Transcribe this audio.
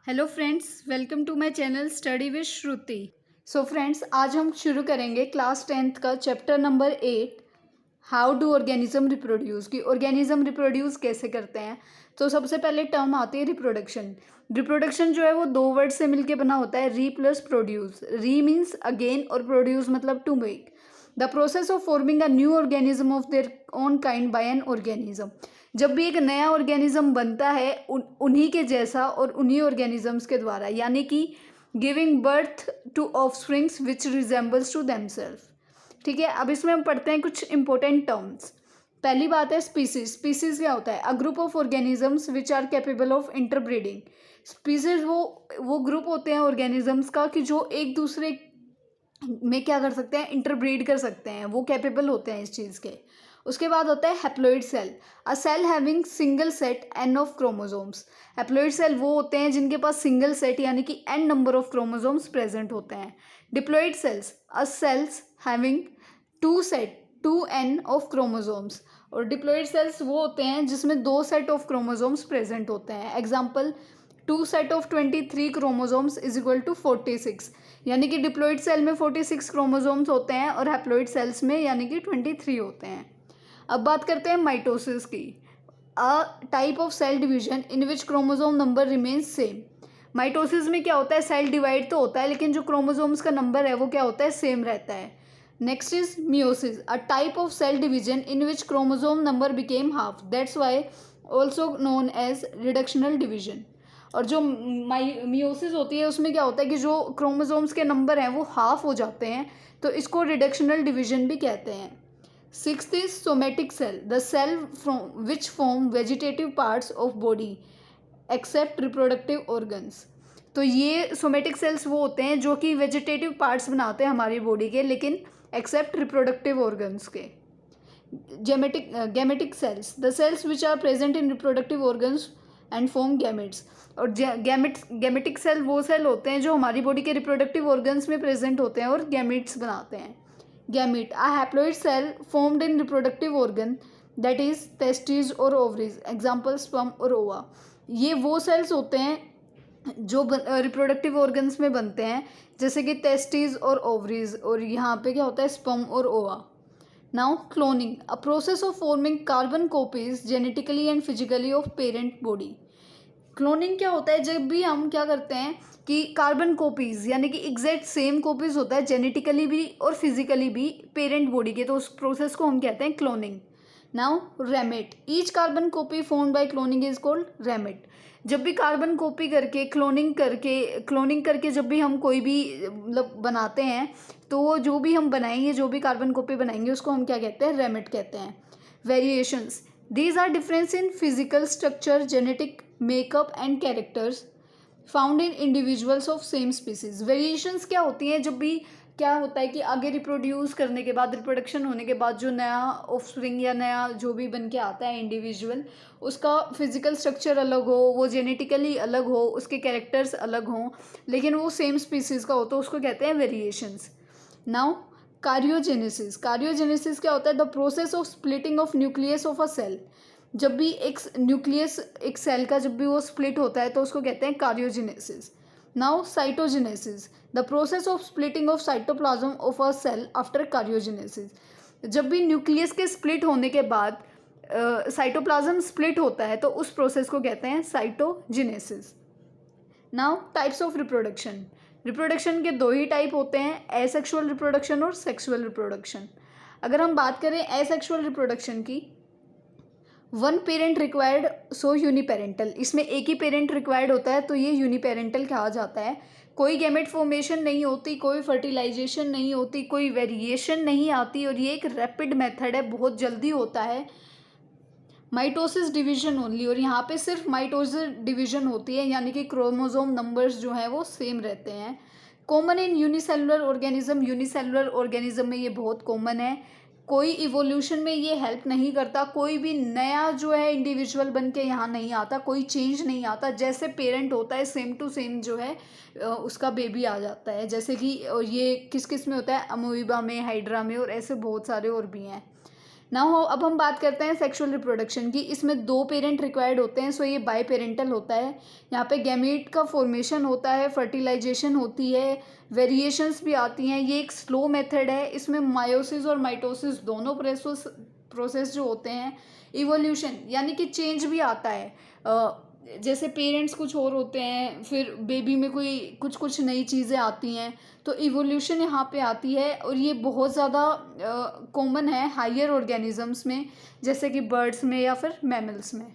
Hello friends, welcome to my channel study with Shruti. So friends, आज हम शुरू करेंगे क्लास 10th का chapter number 8, how do organism reproduce, कि ऑर्गेनिज्म रिप्रोड्यूस कैसे करते हैं। तो सबसे पहले टर्म आती है रिप्रोडक्शन। रिप्रोडक्शन जो है वो दो वर्ड से मिलके बना होता है, re plus produce. Re means again और प्रोड्यूस मतलब to make. The process of forming a new organism of their own kind by an organism. जब भी एक नया ऑर्गेनिज्म बनता है उन्हीं के जैसा और उन्हीं ऑर्गेनिजम्स के द्वारा, यानी कि giving birth to offsprings which resembles to themself. ठीक है, अब इसमें हम पढ़ते हैं कुछ इंपॉर्टेंट टर्म्स। पहली बात है स्पीसीज। स्पीसीज क्या होता है? A group of organisms which are capable of interbreeding. Species वो ग्रुप होते हैं ऑर्गेनिजम्स का कि जो एक दूसरे में क्या कर सकते हैं, इंटरब्रीड कर सकते हैं, वो कैपेबल होते हैं इस चीज़ के। उसके बाद होता है haploid cell. A cell having single set n of chromosomes. Haploid cell वो होते हैं जिनके पास सिंगल सेट यानी कि n number of chromosomes present होते हैं। Diploid cells, a cells having two n of chromosomes. और डिप्लॉइड सेल्स वो होते हैं जिसमें दो सेट ऑफ क्रोमोसोम्स प्रेजेंट होते हैं। Example, 2 set of 23 chromosomes is equal to 46, यानी कि डिप्लॉइड सेल में 46 क्रोमोसोम्स होते हैं और हैप्लॉइड सेल्स में यानी कि 23 होते हैं। अब बात करते हैं माइटोसिस की। A type of cell division in which chromosome number remains same. Mitosis में क्या होता है, सेल डिवाइड तो होता है लेकिन जो क्रोमोसोम्स का नंबर है वो क्या होता है, सेम रहता है। Next is meiosis, a type of cell division in which chromosome number became half, that's why also known as reductional division. और जो मियोसिस होती है उसमें क्या होता है कि जो क्रोमोसोम्स के नंबर हैं वो हाफ हो जाते हैं, तो इसको रिडक्शनल डिवीजन भी कहते हैं। Sixth is somatic cell, the cell from which form vegetative parts of body except reproductive organs. तो ये सोमेटिक सेल्स वो होते हैं जो कि वेजिटेटिव पार्ट्स बनाते हैं हमारी बॉडी के, लेकिन एक्सेप्ट रिप्रोडक्टिव ऑर्गन्स के। Gametic cells, the cells which are present in reproductive organs and form gametes. और गैमेटिक सेल वो सेल होते हैं जो हमारी बॉडी के रिप्रोडक्टिव ऑर्गन्स में प्रेजेंट होते हैं और गैमेट्स बनाते हैं। Gamete, a haploid cell formed in reproductive organ that is testis और ओवरीज, एग्जाम्पल स्पर्म और ओवा। ये वो सेल्स होते हैं जो रिप्रोडक्टिव ऑर्गन्स में बनते हैं, जैसे कि टेस्टिस और ओवरीज, और यहाँ पे क्या होता है, स्पर्म और ओवा। Now cloning, a process of forming carbon copies genetically and physically of parent body. Cloning क्या होता है, जब भी हम क्या करते हैं कि कार्बन कॉपीज यानी कि एग्जैक्ट सेम कॉपीज होता है जेनेटिकली भी और फिजिकली भी पेरेंट बॉडी के, तो उस प्रोसेस को हम कहते हैं cloning. Now ramet, each carbon copy formed by cloning is called ramet. जब भी कार्बन कॉपी करके क्लोनिंग करके जब भी हम कोई भी मतलब बनाते हैं, तो वो जो भी हम बनाएंगे, जो भी कार्बन कॉपी बनाएंगे, उसको हम क्या कहते हैं, रेमेट कहते हैं। Variations, these are difference in physical structure, genetic makeup and characters found in individuals of same species. Variations क्या होती हैं, जब भी क्या होता है कि आगे रिप्रोड्यूस करने के बाद, रिप्रोडक्शन होने के बाद जो नया ऑफस्प्रिंग या नया जो भी बन के आता है इंडिविजुअल, उसका फिजिकल स्ट्रक्चर अलग हो, वो जेनेटिकली अलग हो, उसके कैरेक्टर्स अलग हों, लेकिन वो सेम स्पीसीज का हो, तो उसको कहते हैं वेरिएशंस। नाउ कार्योजेनेसिस, कार्योजेनेसिस क्या होता है, the process of splitting of nucleus of a cell. जब भी एक न्यूक्लियस एक सेल का जब भी वो स्प्लिट होता है तो उसको कहते हैं karyogenesis. Now cytogenesis, the process of splitting of cytoplasm of a cell after karyogenesis. जब भी न्यूक्लियस के स्प्लिट होने के बाद साइटोप्लाज्म स्प्लिट होता है तो उस प्रोसेस को कहते हैं cytogenesis. Now types of reproduction, reproduction के दो ही टाइप होते हैं, एसेक्सुअल रिप्रोडक्शन और सेक्सुअल रिप्रोडक्शन। अगर हम बात करें एसेक्सुअल रिप्रोडक्शन की, one parent required so uniparental, इसमें एक ही पेरेंट रिक्वायर्ड होता है तो ये यूनिपेरेंटल कहा जाता है। कोई गैमेट फॉर्मेशन नहीं होती, कोई फर्टिलाइजेशन नहीं होती, कोई वेरिएशन नहीं आती, और ये एक रैपिड मेथड है, बहुत जल्दी होता है। माइटोसिस डिवीजन ओनली, और यहाँ पे सिर्फ माइटोसिस डिवीजन होती है, यानी कि क्रोमोसोम नंबर्स जो हैं वो सेम रहते हैं। Common in unicellular organism, unicellular organism में ये बहुत कॉमन है। कोई इवोल्यूशन में ये हेल्प नहीं करता, कोई भी नया जो है इंडिविजुअल बन के यहाँ नहीं आता, कोई चेंज नहीं आता, जैसे पेरेंट होता है सेम टू सेम जो है उसका बेबी आ जाता है। जैसे कि ये किस किस में होता है, अमोइबा में, हाइड्रा में, और ऐसे बहुत सारे और भी हैं। नाउ अब हम बात करते हैं सेक्सुअल रिप्रोडक्शन की। इसमें 2 पेरेंट रिक्वायर्ड होते हैं, सो ये बाई पेरेंटल होता है। यहाँ पे गैमीट का फॉर्मेशन होता है, फर्टिलाइजेशन होती है, वेरिएशंस भी आती हैं। ये एक स्लो मेथड है। इसमें मायोसिस और माइटोसिस दोनों प्रोसेस जो होते हैं, इवोल्यूशन यानी कि चेंज भी आता है। जैसे पेरेंट्स कुछ और होते हैं, फिर बेबी में कोई कुछ कुछ नई चीज़ें आती हैं, तो इवोल्यूशन यहाँ पे आती है। और ये बहुत ज़्यादा कॉमन है हायर ऑर्गेनिजम्स में, जैसे कि बर्ड्स में या फिर मैमल्स में।